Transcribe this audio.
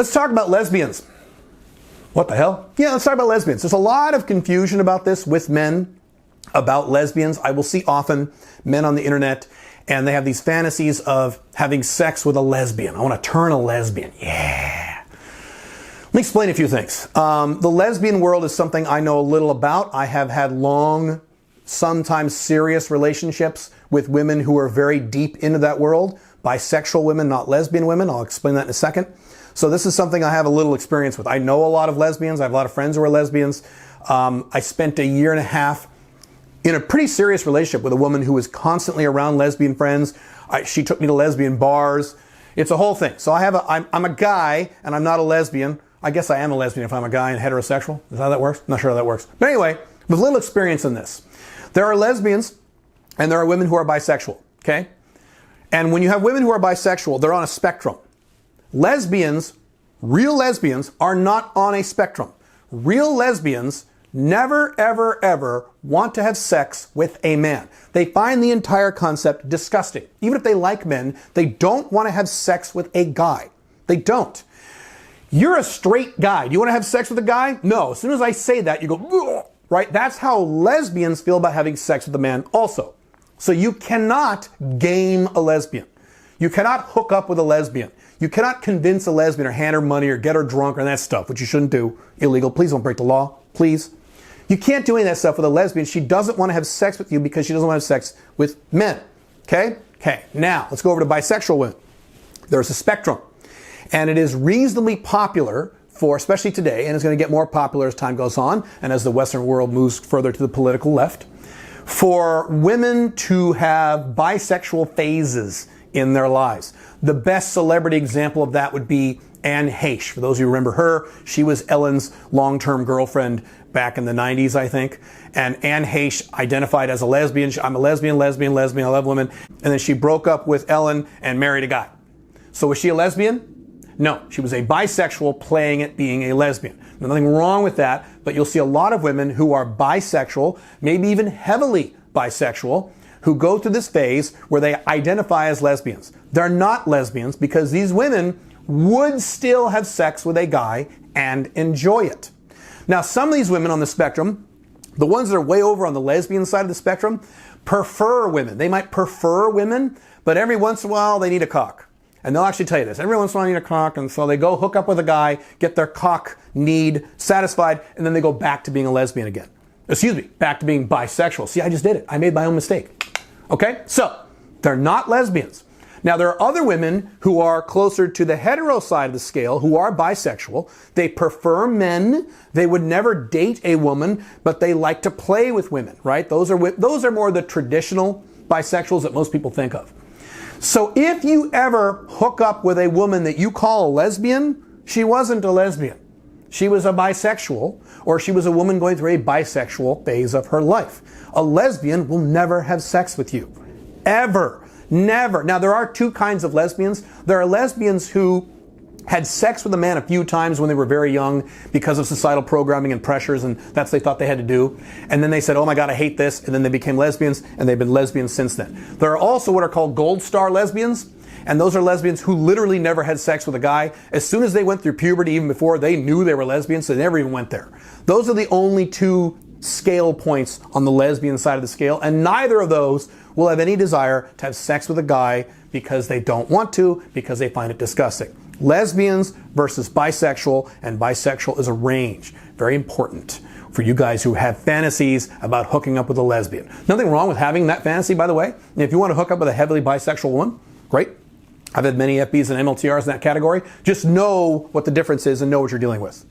Let's talk about lesbians. What the hell? Yeah, let's talk about lesbians. There's a lot of confusion about this with men, about lesbians. I will see often men on the internet, and they have these fantasies of having sex with a lesbian. I want to turn a lesbian. Yeah. Let me explain a few things. The lesbian world is something I know a little about. I have had long, sometimes serious relationships with women who are very deep into that world. Bisexual women, not lesbian women. I'll explain that in a second. So this is something I have a little experience with. I know a lot of lesbians. I have a lot of friends who are lesbians. I spent a year and a half in a pretty serious relationship with a woman who was constantly around lesbian friends. She took me to lesbian bars. It's a whole thing. So I'm a guy and I'm not a lesbian. I guess I am a lesbian if I'm a guy and heterosexual. Is that how that works? I'm not sure how that works. But anyway, with little experience in this. There are lesbians and there are women who are bisexual, okay? And when you have women who are bisexual, they're on a spectrum. Lesbians, real lesbians, are not on a spectrum. Real lesbians never, ever, ever want to have sex with a man. They find the entire concept disgusting. Even if they like men, they don't want to have sex with a guy. They don't. You're a straight guy. Do you want to have sex with a guy? No. As soon as I say that, you go, ugh, right? That's how lesbians feel about having sex with a man also. So you cannot game a lesbian. You cannot hook up with a lesbian. You cannot convince a lesbian or hand her money or get her drunk or that stuff, which you shouldn't do. Illegal. Please don't break the law. Please. You can't do any of that stuff with a lesbian. She doesn't want to have sex with you because she doesn't want to have sex with men. Okay? Okay. Now, let's go over to bisexual women. There's a spectrum. And it is reasonably popular for, especially today, and it's going to get more popular as time goes on and as the Western world moves further to the political left, for women to have bisexual phases in their lives. The best celebrity example of that would be Heisch. For those of you who remember her, she was Ellen's long-term girlfriend back in the 90s, I think. And Heisch identified as a lesbian. I'm a lesbian, I love women. And then she broke up with Ellen and married a guy. So was she a lesbian? No, she was a bisexual playing at being a lesbian. There's nothing wrong with that, but you'll see a lot of women who are bisexual, maybe even heavily bisexual, who go through this phase where they identify as lesbians. They're not lesbians because these women would still have sex with a guy and enjoy it. Now, some of these women on the spectrum, the ones that are way over on the lesbian side of the spectrum, prefer women. They might prefer women, but every once in a while they need a cock. And they'll actually tell you this. Every once in a while they need a cock, and so they go hook up with a guy, get their cock need satisfied, and then they go back to being a lesbian again. Excuse me, back to being bisexual. See, I just did it. I made my own mistake. Okay? So, they're not lesbians. Now, there are other women who are closer to the hetero side of the scale who are bisexual. They prefer men. They would never date a woman, but they like to play with women, right? Those are more the traditional bisexuals that most people think of. So if you ever hook up with a woman that you call a lesbian, she wasn't a lesbian. She was a bisexual, or she was a woman going through a bisexual phase of her life. A lesbian will never have sex with you. Ever. Never. Now, there are two kinds of lesbians. There are lesbians who had sex with a man a few times when they were very young because of societal programming and pressures, and that's what they thought they had to do. And then they said, oh my God, I hate this. And then they became lesbians, and they've been lesbians since then. There are also what are called gold star lesbians, and those are lesbians who literally never had sex with a guy. As soon as they went through puberty, even before, they knew they were lesbians, so they never even went there. Those are the only two scale points on the lesbian side of the scale, and neither of those will have any desire to have sex with a guy because they don't want to, because they find it disgusting. Lesbians versus bisexual, and bisexual is a range. Very important for you guys who have fantasies about hooking up with a lesbian. Nothing wrong with having that fantasy, by the way. And if you want to hook up with a heavily bisexual woman, great. I've had many FBs and MLTRs in that category. Just know what the difference is and know what you're dealing with.